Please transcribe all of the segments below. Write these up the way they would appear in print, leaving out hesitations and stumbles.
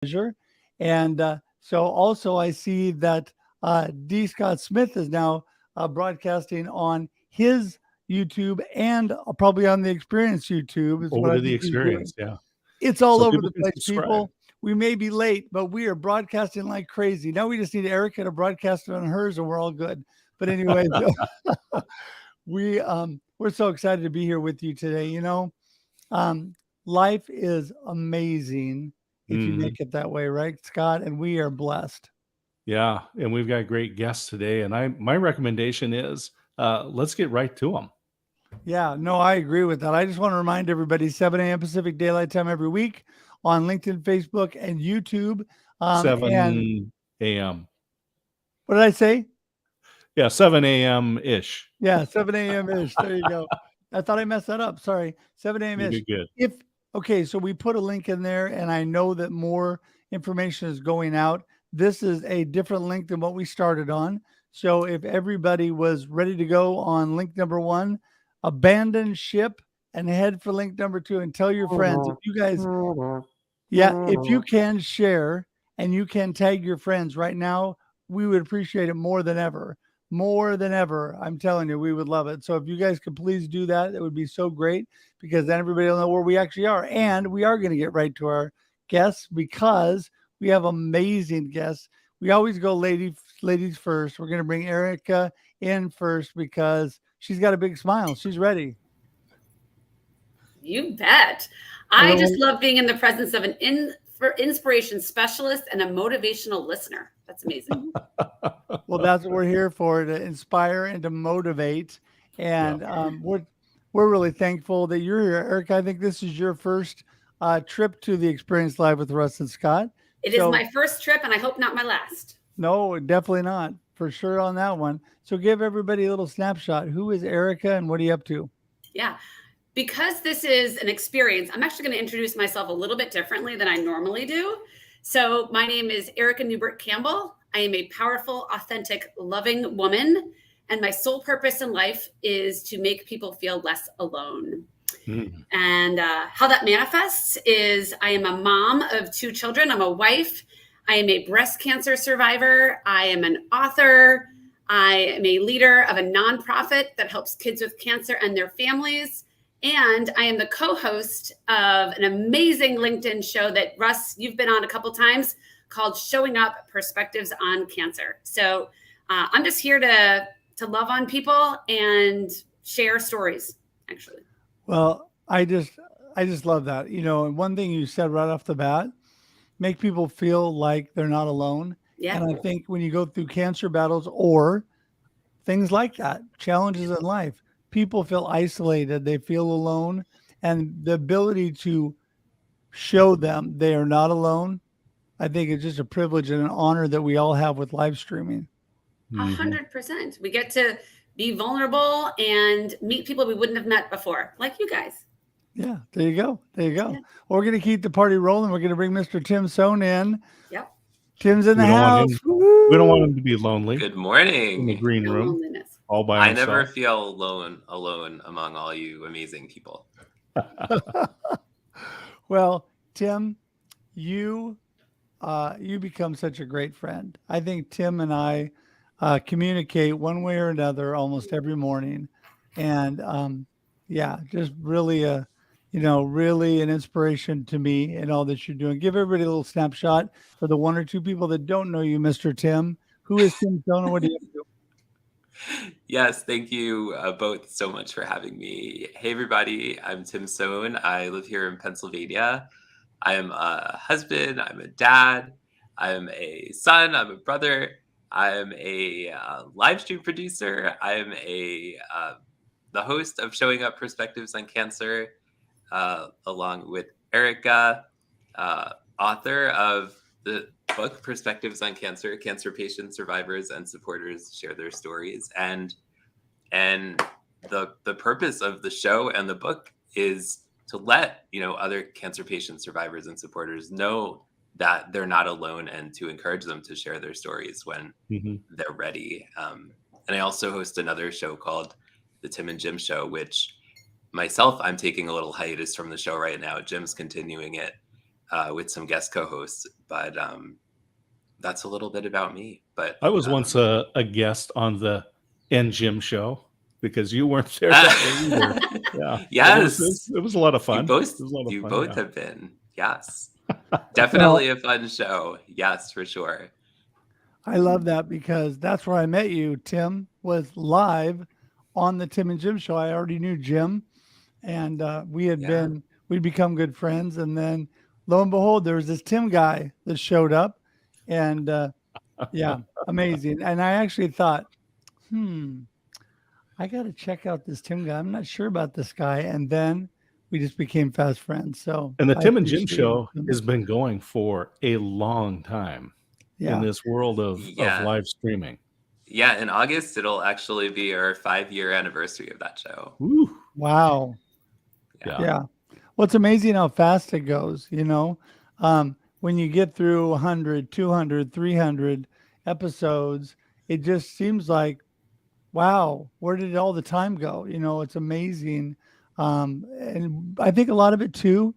pleasure. And so also I see that D. Scott Smith is now broadcasting on his YouTube and probably on the Experience YouTube is what Over I to the think he's doing. Experience, yeah. It's all So over people the can place, subscribe. people. We may be late, but we are broadcasting like crazy. Now we just need Erica to broadcast it on hers, and we're all good. But anyway, we're so excited to be here with you today. Um, life is amazing if you Mhm. make it that way, right, Scott? And we are blessed. Yeah, and we've got great guests today, and my recommendation is, let's get right to them. Yeah, no, I agree with that. I just want to remind everybody 7 a.m. Pacific Daylight Time every week on LinkedIn, Facebook, and YouTube. And 7 AM. what did I say? Yeah, 7 AM-ish. Yeah, 7 a.m. ish. There you go. I thought I messed that up. Sorry. 7 a.m. You ish. did good. If okay, so we put a link in there, and I know that more information is going out. This is a different link than what we started on. So if everybody was ready to go on link number one, abandon ship and head for link number two and tell your friends. If you guys, yeah, if you can share and you can tag your friends right now, we would appreciate it more than ever. More than ever. I'm telling you, we would love it. So if you guys could please do that, it would be so great because then everybody will know where we actually are. And we are going to get right to our guests because we have amazing guests. We always go ladies first. We're going to bring Erica in first because she's got a big smile. She's ready. You bet. I just love being in the presence of an inspiration specialist and a motivational listener. That's amazing. Well, that's what we're here for, to inspire and to motivate. And we're really thankful that you're here, Eric. I think this is your first trip to the Experience Live with Russ and Scott. It is my first trip, and I hope not my last. No, definitely not. For sure on that one. So give everybody a little snapshot. Who is Erica and what are you up to? Yeah. Because this is an experience, I'm actually going to introduce myself a little bit differently than I normally do. So my name is Erica Newbert Campbell. I am a powerful, authentic, loving woman. And my sole purpose in life is to make people feel less alone. Mm. And how that manifests is I am a mom of 2 children. I'm a wife. I am a breast cancer survivor. I am an author. I am a leader of a nonprofit that helps kids with cancer and their families. And I am the co-host of an amazing LinkedIn show that, Russ, you've been on a couple times called Showing Up Perspectives on Cancer. So I'm just here to love on people and share stories, actually. Well, I just love that. And one thing you said right off the bat, make people feel like they're not alone. Yeah. And I think when you go through cancer battles or things like that, challenges in life, people feel isolated, they feel alone, and the ability to show them they are not alone, I think it's just a privilege and an honor that we all have with live streaming. 100%. We get to be vulnerable and meet people we wouldn't have met before, like you guys. Yeah, there you go. There you go. Yeah. Well, we're going to keep the party rolling. We're going to bring Mr. Tim Sohn in. Yep. Tim's in the house. We don't want him to be lonely. Good morning. In the green room. Loneliness. All by himself. I never feel alone among all you amazing people. Well, Tim, you become such a great friend. I think Tim and I communicate one way or another almost every morning. And just really really an inspiration to me and all that you're doing. Give everybody a little snapshot for the 1 or 2 people that don't know you, Mr. Tim. Who is Tim Sohn and what do you do? Yes, thank you both so much for having me. Hey, everybody. I'm Tim Sohn. I live here in Pennsylvania. I am a husband. I'm a dad. I'm a son. I'm a brother. I'm a live stream producer. I'm the host of Showing Up Perspectives on Cancer, along with Erica, author of the book Perspectives on Cancer. Cancer patients, survivors, and supporters share their stories. And the purpose of the show and the book is to let other cancer patients, survivors, and supporters know that they're not alone, and to encourage them to share their stories when they're ready. And I also host another show called The Tim and Jim Show, which myself, I'm taking a little hiatus from the show right now. Jim's continuing it. with some guest co-hosts. But that's a little bit about me. But I was once a guest on the N Jim show because you weren't there that day either. Yeah. Yes, It was a lot of fun. you both It was a lot of you fun, both yeah. have been. Yes, definitely a fun show. Yes, for sure. I love that because that's where I met you. Tim was live on the Tim and Jim show. I already knew Jim, and we'd become good friends. And then lo and behold, there was this Tim guy that showed up, and yeah, amazing. And I actually thought, I got to check out this Tim guy. I'm not sure about this guy. And then we just became fast friends. So, And the I Tim and Jim appreciate show it. has been going for a long time in Yeah. this world of Yeah. live streaming. Yeah, in August it'll actually be our 5-year anniversary of that show. Woo. Wow. Yeah. Yeah. Well, it's amazing how fast it goes, you know. When you get through 100, 200, 300 episodes, it just seems like, wow, where did all the time go? You know, it's amazing. And I think a lot of it too,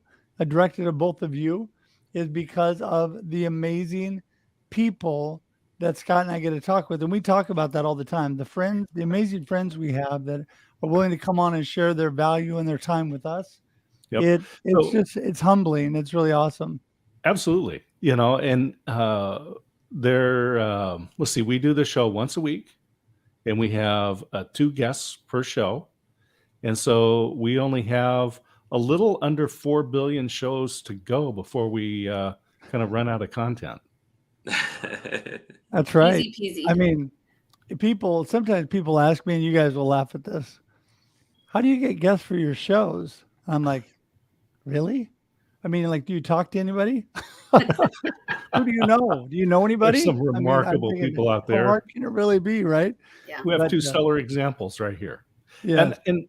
directed at both of you, is because of the amazing people that Scott and I get to talk with. And we talk about that all the time. The amazing friends we have that are willing to come on and share their value and their time with us. Yep. It's humbling. It's really awesome. Absolutely. You know, and let's see, we do the show once a week and we have 2 guests per show. And so we only have a little under 4 billion shows to go before we kind of run out of content. That's right. Easy peasy. I mean, sometimes people ask me, and you guys will laugh at this, how do you get guests for your shows? I'm like, really? I mean, like, do you talk to anybody? Who do you know? Do you know anybody? There's some remarkable people out there. How hard can it really be, right? Yeah. We have But, 2 stellar examples right here. Yeah. And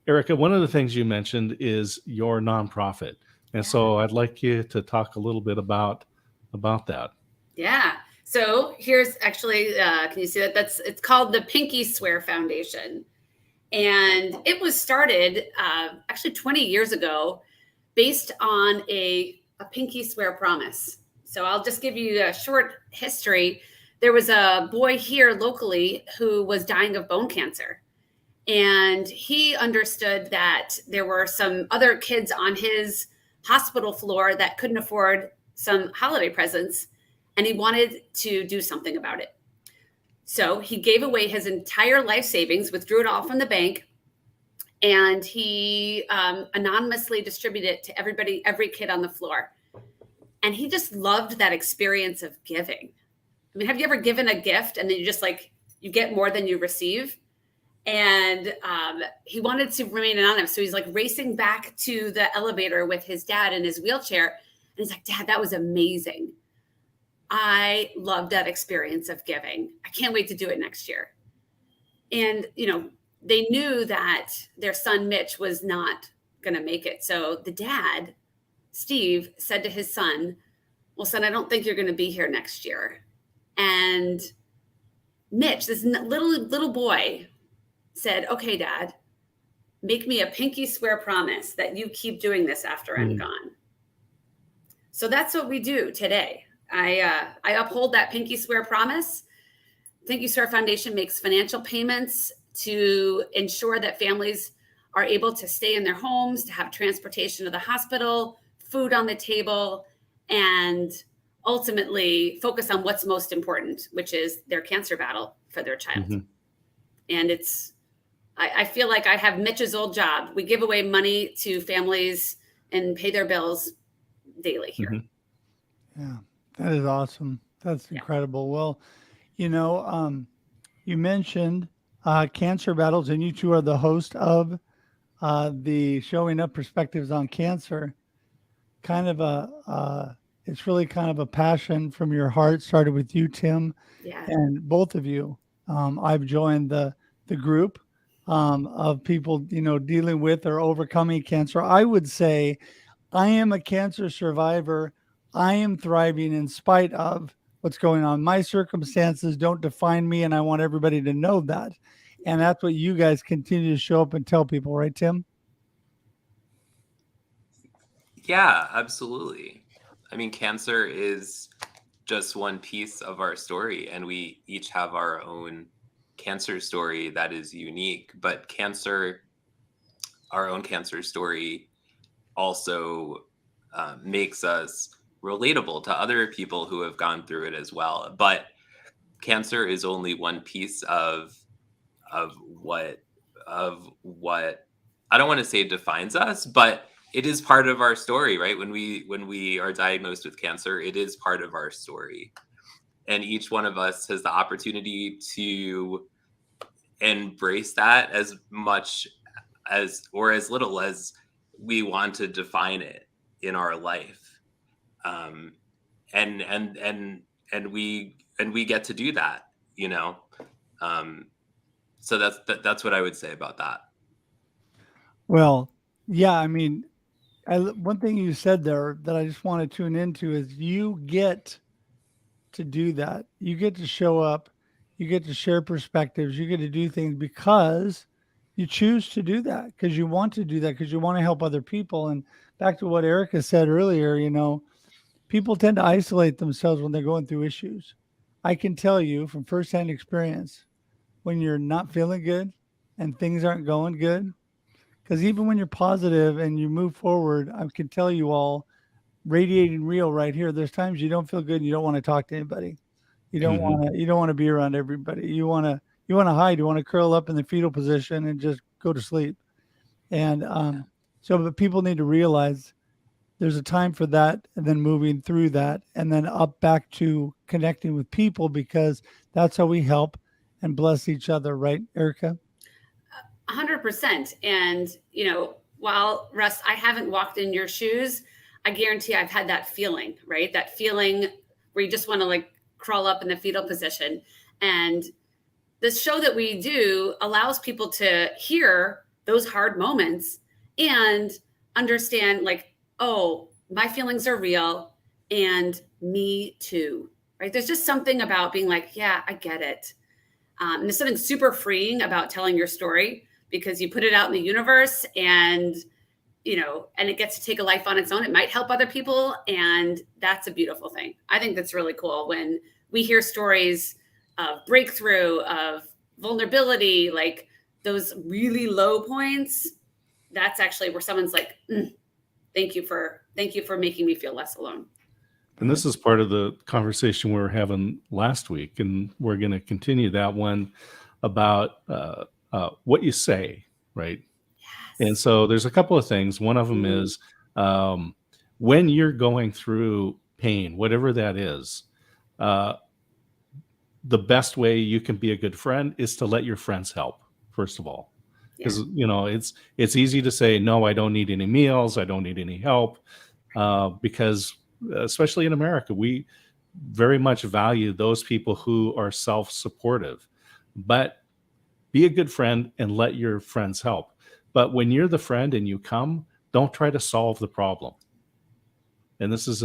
Erica, one of the things you mentioned is your nonprofit. And so I'd like you to talk a little bit about that. Yeah. So here's actually, can you see that? It's called the Pinky Swear Foundation. And it was started actually 20 years ago based on a pinky swear promise. So I'll just give you a short history. There was a boy here locally who was dying of bone cancer. And he understood that there were some other kids on his hospital floor that couldn't afford some holiday presents. And he wanted to do something about it. So he gave away his entire life savings, withdrew it all from the bank, and he anonymously distributed it to every kid on the floor. And he just loved that experience of giving. I mean, have you ever given a gift and then you just you get more than you receive? And he wanted to remain anonymous. So he's racing back to the elevator with his dad in his wheelchair. And he's like, Dad, that was amazing. I loved that experience of giving. I can't wait to do it next year. And, they knew that their son, Mitch, was not going to make it. So the dad, Steve, said to his son, well, son, I don't think you're going to be here next year. And Mitch, this little boy, said, okay, Dad, make me a pinky swear promise that you keep doing this after I'm gone. So that's what we do today. I uphold that pinky swear promise. Pinky Swear Foundation makes financial payments to ensure that families are able to stay in their homes, to have transportation to the hospital, food on the table, and ultimately focus on what's most important, which is their cancer battle for their child. Mm-hmm. And I feel like I have Mitch's old job. We give away money to families and pay their bills daily here. Mm-hmm. Yeah, that is awesome. That's incredible. Well, you mentioned cancer battles, and you two are the host of the Showing Up Perspectives on Cancer. It's really kind of a passion from your heart. Started with you, Tim, and both of you. I've joined the group of people, dealing with or overcoming cancer. I would say I am a cancer survivor. I am thriving in spite of what's going on. My circumstances don't define me, and I want everybody to know that. And that's what you guys continue to show up and tell people, right, Tim? Yeah, absolutely. I mean, cancer is just one piece of our story, and we each have our own cancer story that is unique. But our own cancer story, also makes us relatable to other people who have gone through it as well. But cancer is only one piece of what of what I don't want to say defines us, but it is part of our story, right? When we are diagnosed with cancer, it is part of our story. And each one of us has the opportunity to embrace that as much as or as little as we want to define it in our life. Um, and and and and we get to do that, you know. Um, so that's what I would say about that. Well, yeah, I mean, one thing you said there that I just want to tune into is you get to do that. You get to show up, you get to share perspectives, you get to do things because you choose to do that, because you want to do that, because you want to help other people. And back to what Erica said earlier, people tend to isolate themselves when they're going through issues. I can tell you from firsthand experience, when you're not feeling good and things aren't going good, because even when you're positive and you move forward, I can tell you all, radiating real right here, there's times you don't feel good and you don't want to talk to anybody. Mhm. You don't want to be around everybody. You want to hide, you want to curl up in the fetal position and just go to sleep. And but people need to realize there's a time for that, and then moving through that, and then up back to connecting with people, because that's how we help and bless each other, right, Erica? 100%. And, while Russ, I haven't walked in your shoes, I guarantee I've had that feeling, right? That feeling where you just want to like crawl up in the fetal position. And the show that we do allows people to hear those hard moments and understand, like, oh, my feelings are real and me too, right? There's just something about being like, yeah, I get it. And there's something super freeing about telling your story, because you put it out in the universe, and and it gets to take a life on its own. It might help other people, and that's a beautiful thing. I think that's really cool when we hear stories of breakthrough, of vulnerability, like those really low points. That's actually where someone's like, thank you for making me feel less alone. And this is part of the conversation we were having last week, and we're going to continue that one about what you say, right? Yes. And so there's a couple of things. One of them Mhm. is when you're going through pain, whatever that is, uh, the best way you can be a good friend is to let your friends help, first of all. Yeah. Because it's easy to say, no, I don't need any meals, I don't need any help, because especially in America, we very much value those people who are self-supportive. But be a good friend and let your friends help. But when you're the friend and you come, don't try to solve the problem. And this is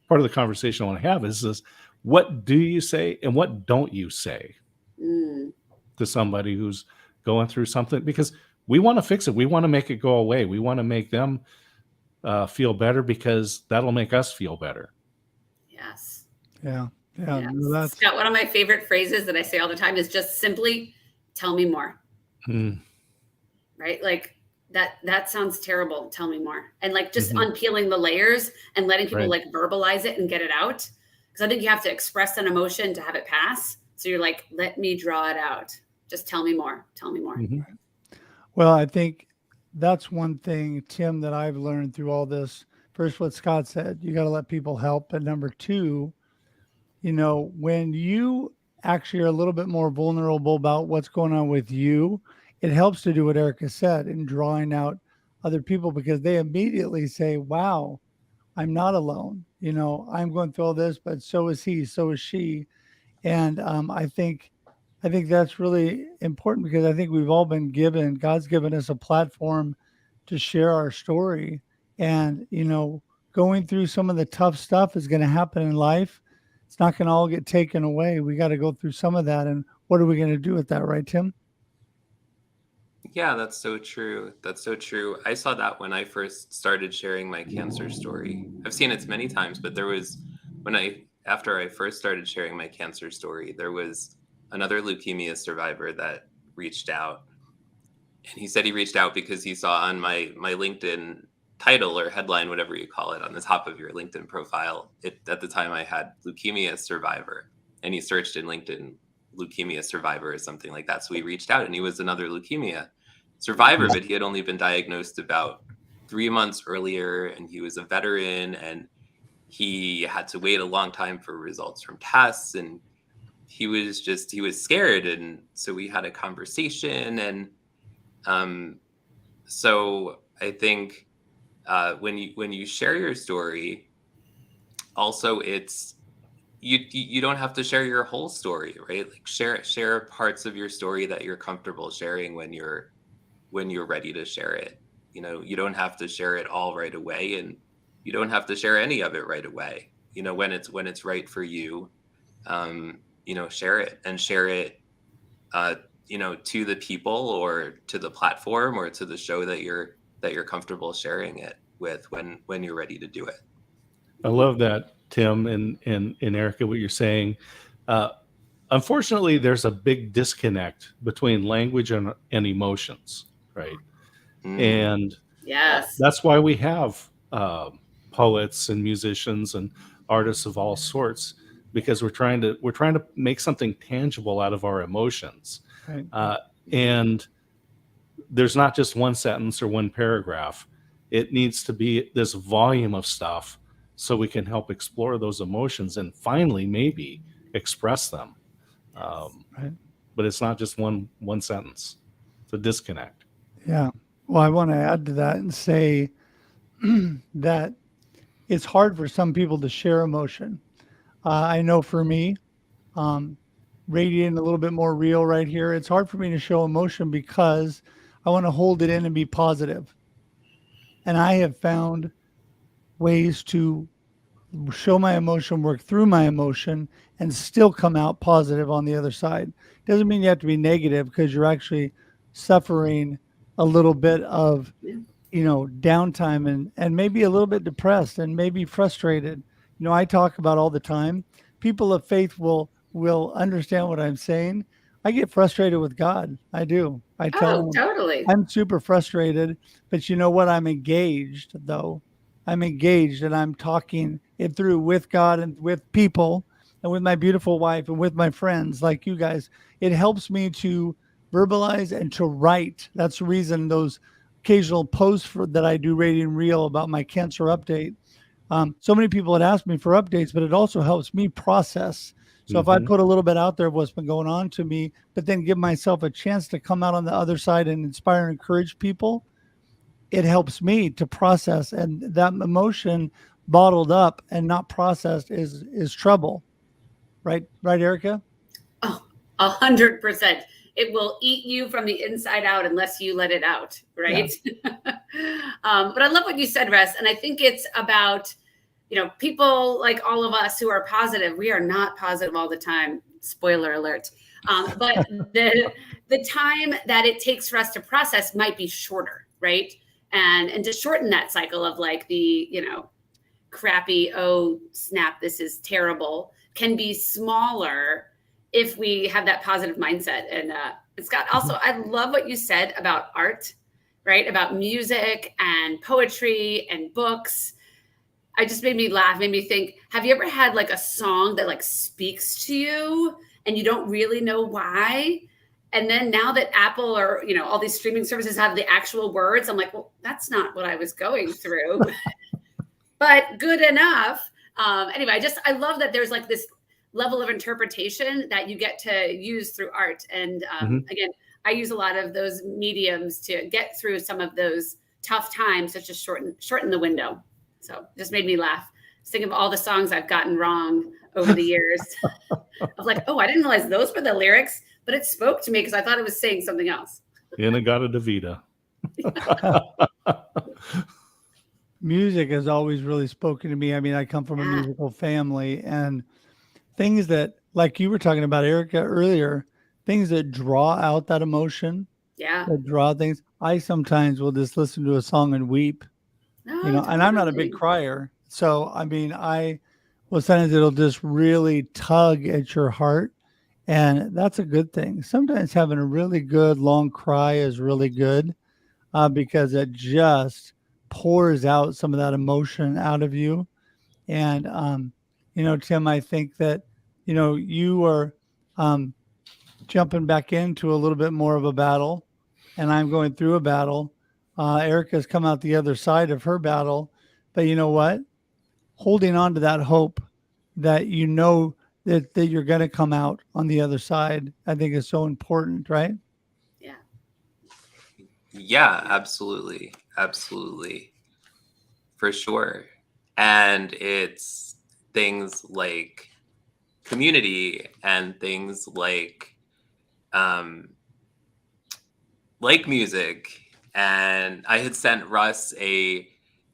part of the conversation I want to have is this: what do you say and what don't you say Mm. to somebody who's going through something? Because we want to fix it. We want to make it go away. We want to make them feel better, because that'll make us feel better. Yes. Yeah. Yeah. Yes. No, that's Scott, one of my favorite phrases that I say all the time is just simply tell me more. Mm, Right? Like that sounds terrible. Tell me more. And like just mhm. unpeeling the layers and letting people Right. like verbalize it and get it out. Because I think you have to express an emotion to have it pass. So you're like, let me draw it out. Just tell me more. Tell me more. Mhm. Well, I think that's one thing, Tim, that I've learned through all this. First, what Scott said, you got to let people help. But number two, when you actually are a little bit more vulnerable about what's going on with you, it helps to do what Erica said in drawing out other people, because they immediately say, wow, I'm not alone. I'm going through all this, but so is he, so is she. And I think that's really important, because I think we've all been God's given us a platform to share our story. And, going through some of the tough stuff is going to happen in life. It's not going to all get taken away. We got to go through some of that. And what are we going to do with that, right, Tim? Yeah, that's so true. That's so true. I saw that when I first started sharing my cancer story. I've seen it many times, but there was after I first started sharing my cancer story, there was another leukemia survivor that reached out. And he said he reached out because he saw on my LinkedIn title or headline, whatever you call it, on the top of your LinkedIn profile, at the time I had leukemia survivor. And he searched in LinkedIn leukemia survivor or something like that. So he reached out and he was another leukemia survivor, but he had only been diagnosed about 3 months earlier, and he was a veteran, and he had to wait a long time for results from tests, and he was scared. And so we had a conversation, and so I think when you share your story, also it's you don't have to share your whole story, right? Like share parts of your story that you're comfortable sharing when you're ready to share it. You don't have to share it all right away, and you don't have to share any of it right away. When it's right for you, share it, and share it to the people or to the platform or to the show that you're comfortable sharing it with when you're ready to do it. I love that, Tim and Erica, what you're saying. Uh, Unfortunately, there's a big disconnect between language and emotions, right? And Yes. that's why we have poets and musicians and artists of all sorts, because we're trying to make something tangible out of our emotions. Right. And there's not just one sentence or one paragraph. It needs to be this volume of stuff so we can help explore those emotions and finally maybe express them. Right. But it's not just one sentence. It's a disconnect. Yeah. Well, I want to add to that and say that it's hard for some people to share emotion. I know for me, radiating a little bit more real right here, it's hard for me to show emotion because I want to hold it in and be positive. And I have found ways to show my emotion, work through my emotion, and still come out positive on the other side. Doesn't mean you have to be negative because you're actually suffering a little bit of, downtime and maybe a little bit depressed and maybe frustrated. I talk about all the time. People of faith will understand what I'm saying. I get frustrated with God. I do. I tell Oh, them totally. I'm super frustrated, but you know what? I'm engaged though. I'm engaged and I'm talking it through with God and with people and with my beautiful wife and with my friends like you guys. It helps me to verbalize and to write. That's the reason those occasional posts that I do Radiant Real about my cancer update. So many people had asked me for updates, but it also helps me process. So if I put a little bit out there of what's been going on to me, but then give myself a chance to come out on the other side and inspire and encourage people, it helps me to process. And that emotion bottled up and not processed is trouble. Right, Erica? Oh, 100%. It will eat you from the inside out unless you let it out, right? Yeah. But I love what you said, Russ. And I think it's about, people like all of us who are positive. We are not positive all the time. Spoiler alert. But the time that it takes for us to process might be shorter, right? And to shorten that cycle of like the, crappy, oh, snap, this is terrible, can be smaller if we have that positive mindset. And Scott, also, I love what you said about art, right? About music and poetry and books. I just made me laugh, made me think, have you ever had like a song that like speaks to you and you don't really know why? And then now that Apple or, all these streaming services have the actual words, I'm like, well, that's not what I was going through, but good enough. Anyway, I love that there's like this level of interpretation that you get to use through art. And again, I use a lot of those mediums to get through some of those tough times, such as shorten the window. So just made me laugh. Just think of all the songs I've gotten wrong over the years. I was like, oh, I didn't realize those were the lyrics, but it spoke to me because I thought it was saying something else. Inagata Davida. Music has always really spoken to me. I mean, I come from a musical family, and things that, like you were talking about, Erica, earlier, things that draw out that emotion Yeah. that draw things. I sometimes will just listen to a song and weep, No, and I'm not a big totally. crier. So, I mean, well, sometimes it'll just really tug at your heart. And that's a good thing. Sometimes having a really good long cry is really good, because it just pours out some of that emotion out of you. And, Tim, I think that, you are, um, jumping back into a little bit more of a battle, and I'm going through a battle. Erica's come out the other side of her battle, but you know what? Holding on to that hope that that you're going to come out on the other side, I think is so important, right? Yeah. Yeah, absolutely. Absolutely. For sure. And it's things like community and things um like music. And I had sent Russ a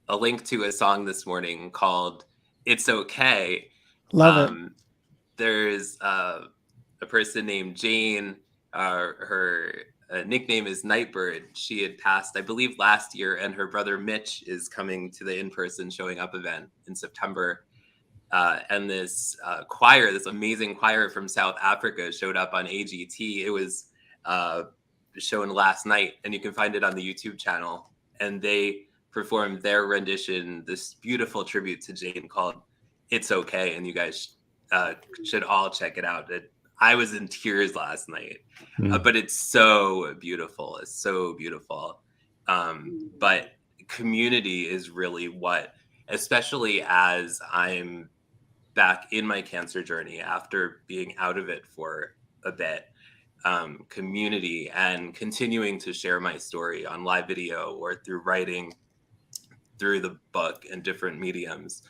link to a song this morning called "It's Okay." Love it. Um, there's a person named Jane. Her nickname is Nightbird. She had passed, I believe, last year, and her brother Mitch is coming to the in-person Showing Up event in September. And this choir, this amazing choir from South Africa, showed up on AGT. It was uh, shown last night, and you can find it on the YouTube channel. And they performed their rendition, this beautiful tribute to Jane called "It's Okay," and you guys should all check it out. I was in tears last night, but it's so beautiful. It's so beautiful. But community is really what, especially as I'm back in my cancer journey after being out of it for a bit, community and continuing to share my story on live video or through writing, through the book and different mediums.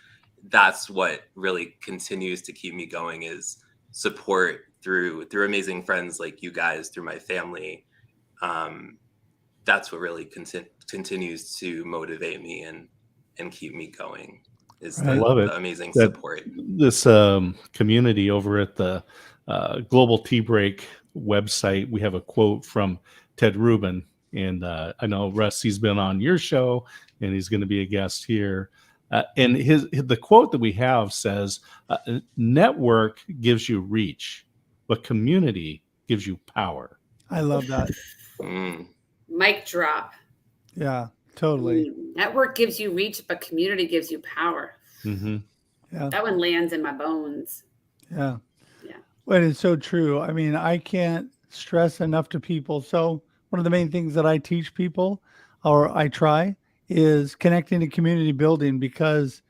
That's what really continues to keep me going, is support through amazing friends like you guys, through my family. That's what really continues to motivate me and keep me going, is Right. I love it. the amazing That support. this community over at the Global Tea Break website, we have a quote from Ted Rubin, and I know Russ, he's been on your show, and he's going to be a guest here. And the quote that we have says, "Network gives you reach, but community gives you power." I love that. Mm. Mic drop. Yeah, totally. Network gives you reach, but community gives you power. Mm-hmm. Yeah, That one lands in my bones. yeah. Yeah. But it's so true. I mean, I can't stress enough to people. So one of the main things that I teach people, or I try, is connecting to community building, because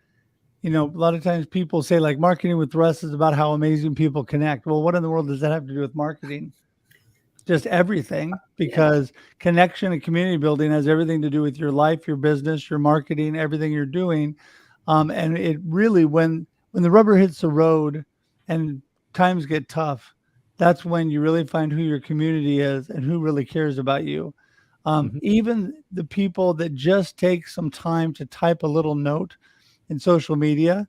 a lot of times people say like marketing with Russ is about how amazing people connect. Well, what in the world does that have to do with marketing? Just everything, because connection and community building has everything to do with your life, your business, your marketing, everything you're doing. And it really, when the rubber hits the road and times get tough, that's when you really find who your community is and who really cares about you. Mm-hmm. Even the people that just take some time to type a little note in social media,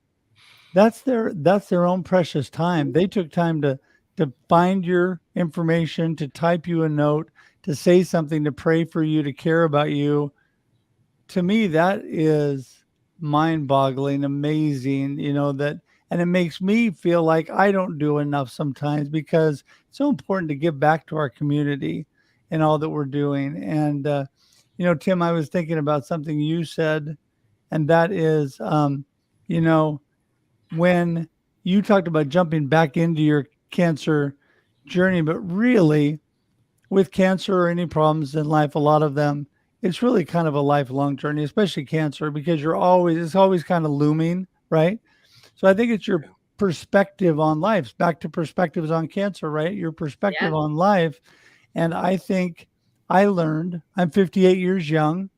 that's their own precious time. They took time to find your information, to type you a note, to say something, to pray for you, to care about you. To me, that is mind-boggling, amazing, that, and it makes me feel like I don't do enough sometimes, because it's so important to give back to our community and all that we're doing. And Tim, I was thinking about something you said, and that is, you know, when you talked about jumping back into your cancer journey, but really with cancer or any problems in life, a lot of them, it's really kind of a lifelong journey, especially cancer, because it's always kind of looming, right? So I think it's your perspective on life, back to perspectives on cancer, right? Your perspective Yeah. on life. And I think I'm 58 years young,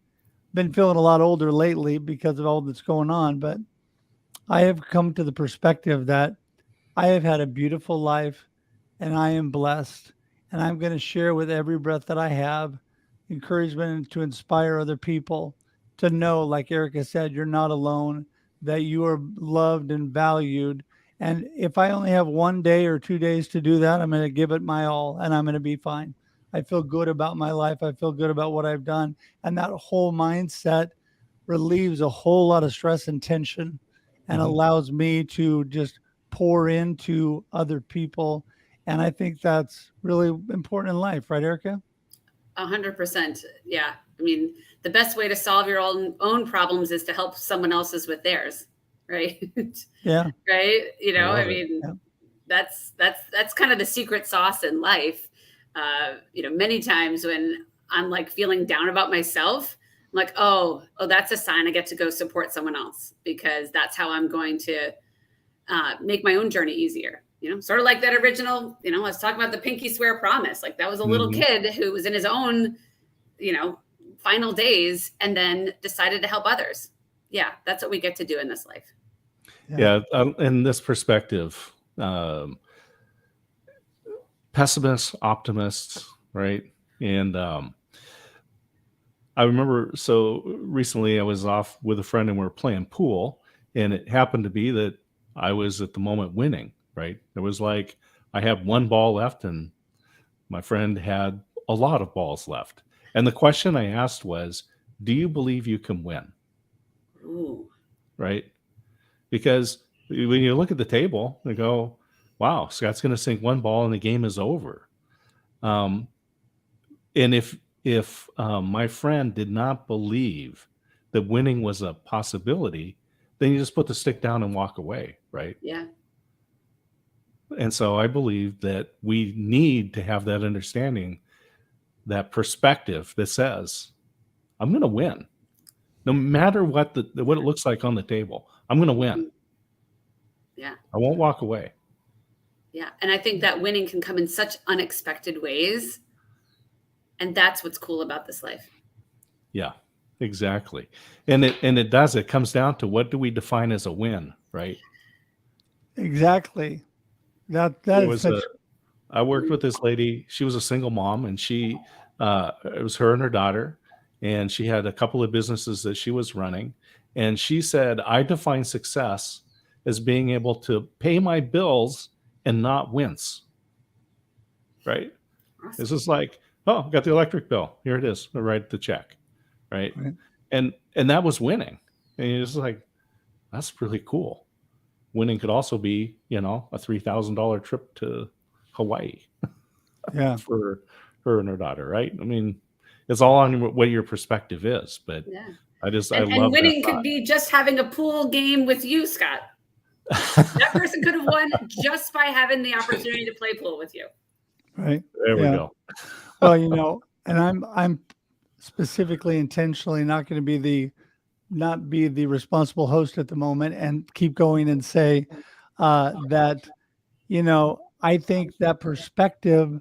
been feeling a lot older lately because of all that's going on, but I have come to the perspective that I have had a beautiful life and I am blessed. And I'm going to share with every breath that I have encouragement to inspire other people to know, like Erica said, you're not alone, that you are loved and valued. And if I only have 1 day or 2 days to do that, I'm going to give it my all and I'm going to be fine. I feel good about my life. I feel good about what I've done. And that whole mindset relieves a whole lot of stress and tension and Mhm. allows me to just pour into other people. And I think that's really important in life, right, Erica? 100%. Yeah. I mean, the best way to solve your own problems is to help someone else's with theirs, right? Yeah. Right? I I love it. mean, Yeah. that's kind of the secret sauce in life. Many times when I'm like feeling down about myself, I'm like, oh, that's a sign I get to go support someone else, because that's how I'm going to make my own journey easier. Sort of like that original, let's talk about the pinky swear promise. Like that was a little Mhm. kid who was in his own, you know, final days and then decided to help others. Yeah, that's what we get to do in this life. Yeah, in this perspective, pessimists, optimists, right? And I remember, so recently I was off with a friend and we were playing pool, and it happened to be that I was at the moment winning, right? It was like I had one ball left and my friend had a lot of balls left. And the question I asked was, do you believe you can win? Ooh. Right? Because when you look at the table and go, wow, Scott's going to sink one ball and the game is over. Um, and if my friend did not believe that winning was a possibility, then you just put the stick down and walk away, right? Yeah. And so I believe that we need to have that understanding, that perspective that says, I'm going to win. No matter what what it looks like on the table, I'm going to win. Yeah. I won't walk away. Yeah. And I think that winning can come in such unexpected ways. And that's what's cool about this life. Yeah, exactly. And it comes down to, what do we define as a win, right? Exactly. That There is was such. I worked with this lady. She was a single mom, and it was her and her daughter, and she had a couple of businesses that she was running. And she said, I define success as being able to pay my bills and not wince, right? Awesome. It's just like, oh, got the electric bill. Here it is. I write the check, right? Right. And that was winning. And you're just like, that's really cool. Winning could also be, a $3,000 trip to Hawaii Yeah. for her and her daughter, right? I mean, it's all on what your perspective is, but Yeah. I And love that winning thought. could be just having a pool game with you, Scott. That person could have won just by having the opportunity to play pool with you. Right. There we Yeah. go. Well, and I'm specifically intentionally not going to not be the responsible host at the moment, and keep going and say that, I think that perspective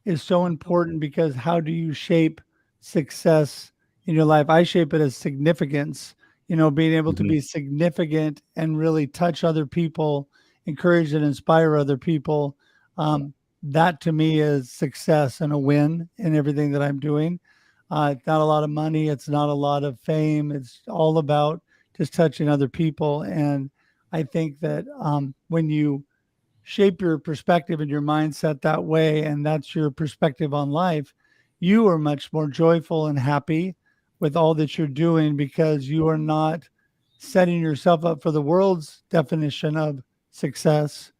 is so important, because how do you shape success in your life? I shape it as significance, being able to Mhm. be significant and really touch other people, encourage and inspire other people. That to me is success and a win in everything that I'm doing. It's not a lot of money. It's not a lot of fame. It's all about just touching other people. And I think that when you shape your perspective and your mindset that way, and that's your perspective on life, you are much more joyful and happy with all that you're doing, because you are not setting yourself up for the world's definition of success,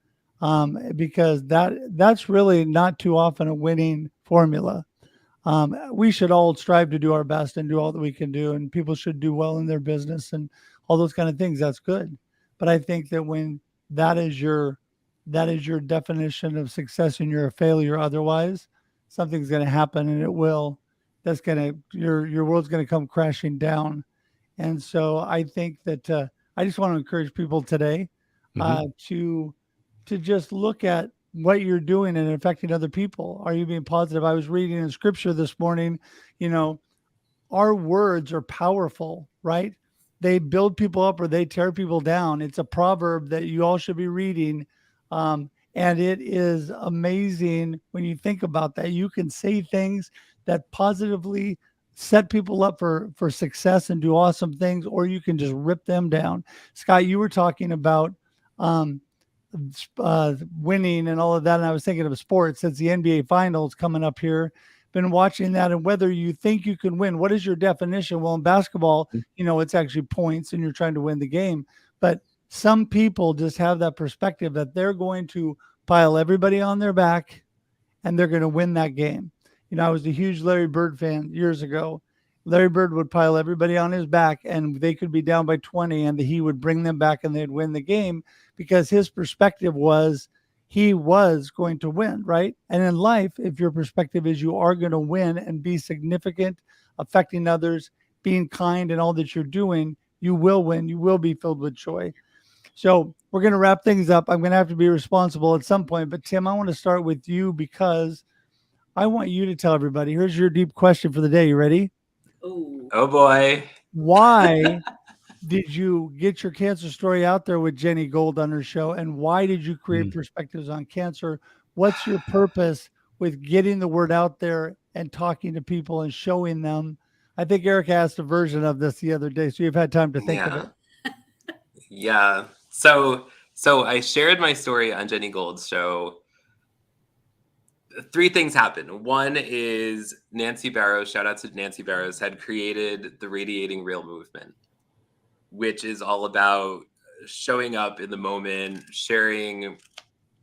because that's really not too often a winning formula. We should all strive to do our best and do all that we can do, and people should do well in their business and all those kind of things. That's good. But I think that when that is your that is your definition of success and you're a failure otherwise, something's going to happen, and it will. That's going to your world's going to come crashing down. And so I think that I just want to encourage people today Mhm. to just look at what you're doing and affecting other people. Are you being positive? I was reading in scripture this morning, you know, our words are powerful, right? They build people up or they tear people down. It's a proverb that you all should be reading. And it is amazing when you think about that. You can say things that positively set people up for success and do awesome things, or you can just rip them down. Scott, you were talking about um, winning and all of that. And I was thinking of sports since the NBA finals coming up here. Been watching that, and whether you think you can win, what is your definition? Well, in basketball, it's actually points and you're trying to win the game. But some people just have that perspective that they're going to pile everybody on their back and they're going to win that game. I was a huge Larry Bird fan years ago. Larry Bird would pile everybody on his back and they could be down by 20 and he would bring them back and they'd win the game because his perspective was he was going to win, right? And in life, if your perspective is you are going to win and be significant, affecting others, being kind and all that you're doing, you will win. You will be filled with joy. So we're going to wrap things up. I'm going to have to be responsible at some point. But Tim, I want to start with you because I want you to tell everybody. Here's your deep question for the day. You ready? Oh boy. Why did you get your cancer story out there with Jenny Gold on her show? And why did you create Perspectives on Cancer? What's your purpose with getting the word out there and talking to people and showing them? I think Eric asked a version of this the other day, so you've had time to think of it. Yeah. So I shared my story on Jenny Gold's show. 3 things happened. One is Nancy Barrows, shout out to Nancy Barrows, had created the Radiating Real movement, which is all about showing up in the moment, sharing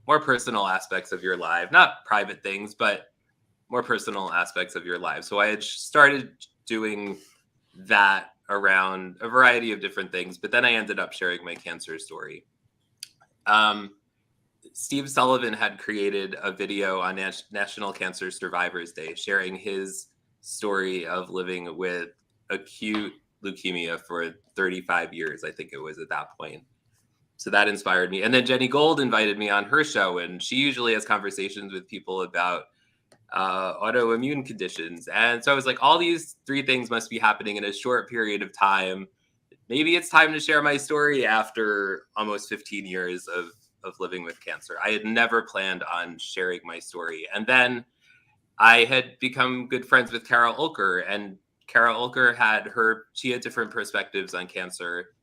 more personal aspects of your life, not private things, but more personal aspects of your life. So I had started doing that around a variety of different things, but then I ended up sharing my cancer story. Steve Sullivan had created a video on National Cancer Survivors Day, sharing his story of living with acute leukemia for 35 years, I think it was at that point. So that inspired me. And then Jenny Gold invited me on her show, and she usually has conversations with people about autoimmune conditions. And so I was like, all these 3 things must be happening in a short period of time. Maybe it's time to share my story after almost 15 years of living with cancer. I had never planned on sharing my story. And then I had become good friends with Carol Ulker, and Carol Ulker she had different perspectives on cancer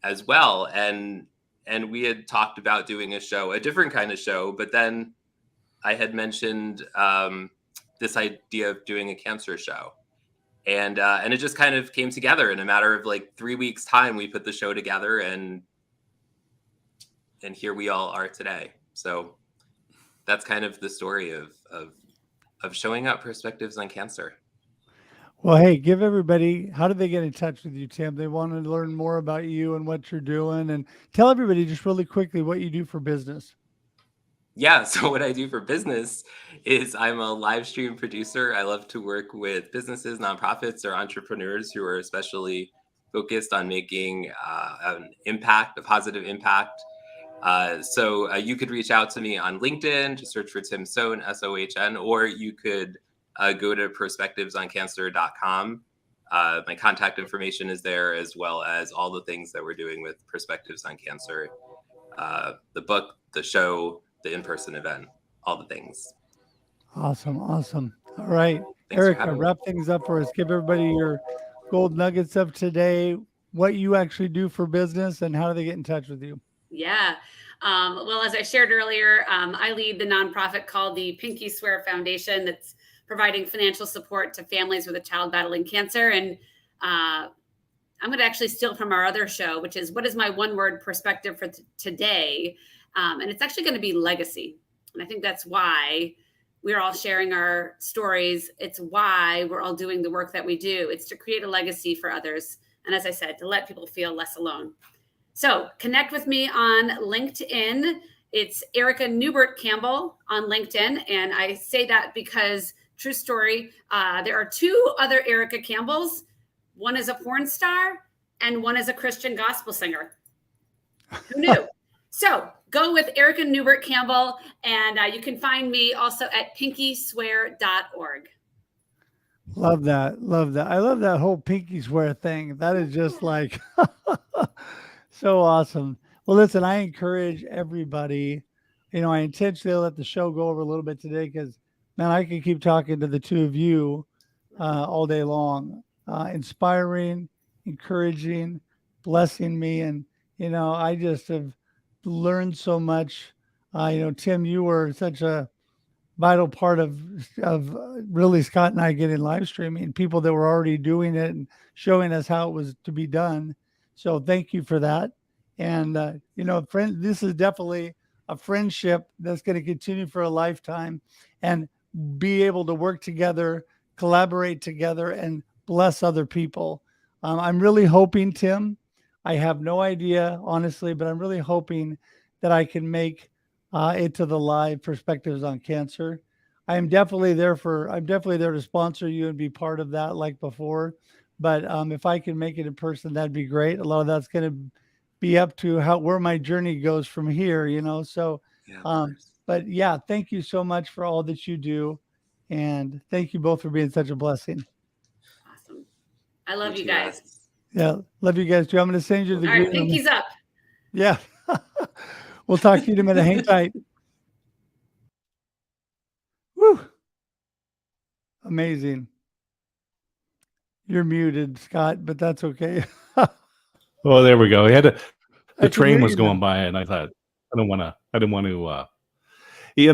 as well. And we had talked about doing a different kind of show, but then I had mentioned this idea of doing a cancer show. And it just kind of came together in a matter of like 3 weeks time. We put the show together and here we all are today. So that's kind of the story of showing up Perspectives on Cancer. Well, hey, give everybody, how do they get in touch with you, Tim? They want to learn more about you and what you're doing, and tell everybody just really quickly what you do for business. Yeah, so what I do for business is I'm a live stream producer. I love to work with businesses, nonprofits, or entrepreneurs who are especially focused on making an impact, a positive impact. So you could reach out to me on LinkedIn, just search for Tim Sohn, S-O-H-N, or you could go to perspectivesoncancer.com. My contact information is there, as well as all the things that we're doing with Perspectives on Cancer, the book, the show, the in-person event, all the things. Awesome. All right. Thanks Erica, wrap things up for us. Give everybody your gold nuggets of today, what you actually do for business, and how do they get in touch with you? Yeah. Well, as I shared earlier, I lead the nonprofit called the Pinky Swear Foundation that's providing financial support to families with a child battling cancer. And I'm going to actually steal from our other show, which is what is my one-word perspective for today? And it's actually going to be legacy. And I think that's why we're all sharing our stories. It's why we're all doing the work that we do. It's to create a legacy for others. And as I said, to let people feel less alone. So connect with me on LinkedIn. It's Erica Newbert Campbell on LinkedIn. And I say that because, true story, there are 2 other Erica Campbells. One is a porn star and one is a Christian gospel singer. Who knew? So go with Erica Newbert Campbell, and you can find me also at pinkyswear.org. Love that. I love that whole pinky swear thing. That is just like so awesome. Well, listen, I encourage everybody, I intentionally let the show go over a little bit today because, man, I could keep talking to the 2 of you all day long. Inspiring, encouraging, blessing me. And, I just have learned so much Tim, you were such a vital part of really Scott and I getting live streaming. People that were already doing it and showing us how it was to be done. So thank you for that. And friend, this is definitely a friendship that's going to continue for a lifetime, and be able to work together, collaborate together, and bless other people. I'm really hoping, Tim. I have no idea, honestly, but I'm really hoping that I can make it to the live perspectives on cancer. I'm definitely there to sponsor you and be part of that like before. But if I can make it in person, that'd be great. A lot of that's going to be up to how where my journey goes from here. So, Yeah, of um, course. but yeah, thank you so much for all that you do, and thank you both for being such a blessing. Awesome. I You love you too, guys. Russ. Yeah, love you guys too. I'm going to send you the All right, green room. pinkies up. Yeah, we'll talk to you in a minute. Hang tight. Woo, amazing. You're muted, Scott, but that's okay. Oh, there we go. The I can train hear was you now. going by, and I thought I didn't want to. It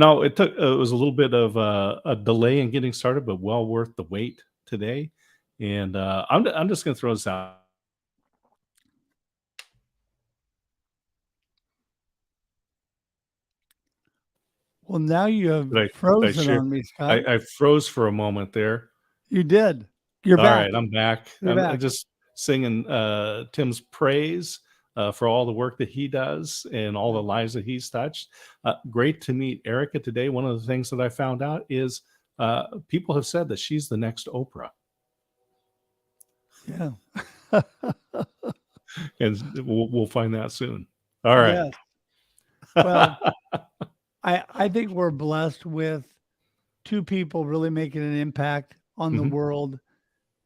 was a little bit of a delay in getting started, but well worth the wait today. And I'm just going to throw this out. Well, now you have Did I frozen share? on me, Scott. I froze for a moment there. You did. You're All back. right, I'm back. You're I'm back. just singing Tim's praise for all the work that he does and all the lives that he's touched. Great to meet Erica today. One of the things that I found out is people have said that she's the next Oprah, Yeah. and we'll find that soon. All right. Yes. Well, I think we're blessed with two people really making an impact on the Mhm. world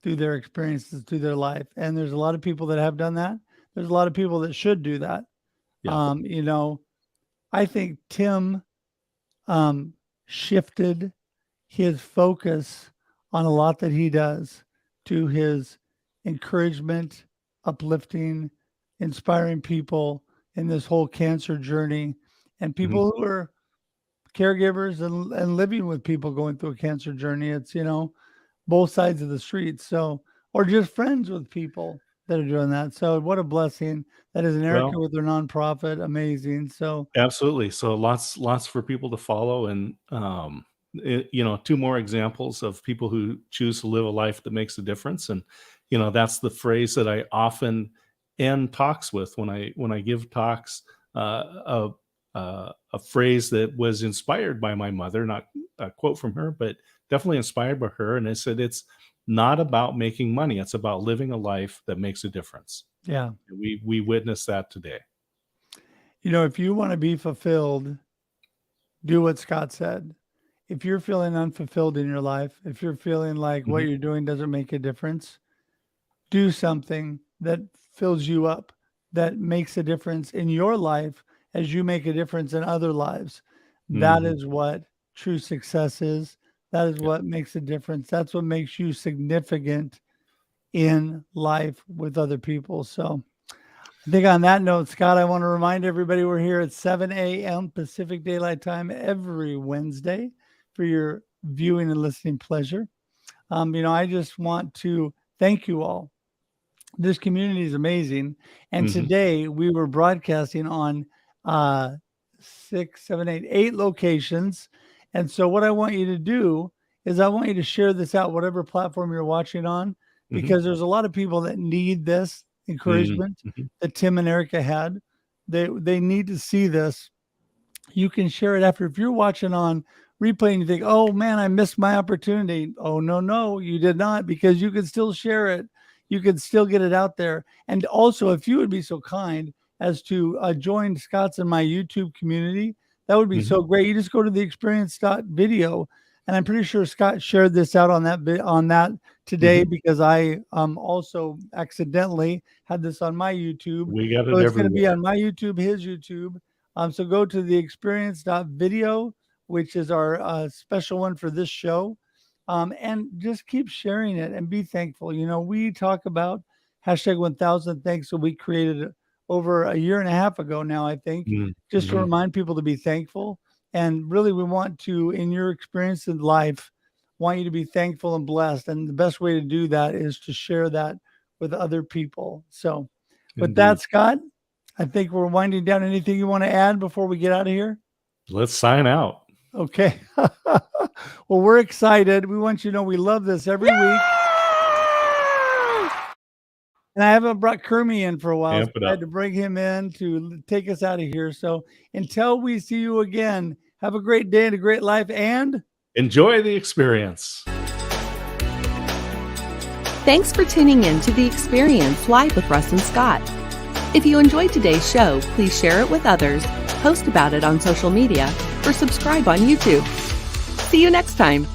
through their experiences, through their life. And there's a lot of people that have done that. There's a lot of people that should do that. Yeah. I think Tim shifted his focus on a lot that he does to his encouragement, uplifting, inspiring people in this whole cancer journey, and Mhm. people who are caregivers and living with people going through a cancer journey. It's, both sides of the street. So, or just friends with people that are doing that. So, what a blessing. That is an Erica Well, with their nonprofit. Amazing. So, absolutely. So lots for people to follow, and two more examples of people who choose to live a life that makes a difference. And that's the phrase that I often end talks with when I give talks. A phrase that was inspired by my mother, not a quote from her, but definitely inspired by her. And I said, it's not about making money; it's about living a life that makes a difference. yeah. And we witnessed that today. If you want to be fulfilled, do what Scott said. If you're feeling unfulfilled in your life, if you're feeling like what Mhm. you're doing doesn't make a difference, do something that fills you up, that makes a difference in your life as you make a difference in other lives. That Mhm. is what true success is. That is Yeah. what makes a difference. That's what makes you significant in life with other people. So, I think on that note, Scott, I want to remind everybody we're here at 7 a.m. Pacific Daylight Time every Wednesday for your viewing and listening pleasure. I just want to thank you all. This community is amazing. And Mhm. today we were broadcasting on uh, 8 locations. And so, what I want you to do is I want you to share this out, whatever platform you're watching on, Mhm. because there's a lot of people that need this Mhm. encouragement Mhm. that Tim and Erica had. They need to see this. You can share it after. If you're watching on replay and you think, oh man, I missed my opportunity. Oh, no, you did not, because you can still share it. You can still get it out there. And also, if you would be so kind as to join Scott's and my YouTube community, that would be Mhm. so great. You just go to the experience.video. And I'm pretty sure Scott shared this out on that today, Mhm. because I also accidentally had this on my YouTube. We got So it it's going to be everywhere. on my YouTube, his YouTube. So go to the experience.video, which is our special one for this show. And just keep sharing it and be thankful. We talk about hashtag 1000 thanks. So we created over a year and a half ago now, I think, just to remind people to be thankful. And really, we want to, in your experience in life, want you to be thankful and blessed. And the best way to do that is to share that with other people. So with that, Scott, I think we're winding down. Anything you want to add before we get out of here? Let's sign out. Okay. Well, we're excited. We want you to know we love this every week. And I haven't brought Kermie in for a while. So I had to bring him in to take us out of here. So until we see you again, have a great day and a great life, and enjoy the experience. Thanks for tuning in to The Experience Live with Russ and Scott. If you enjoyed today's show, please share it with others, post about it on social media, or subscribe on YouTube. See you next time.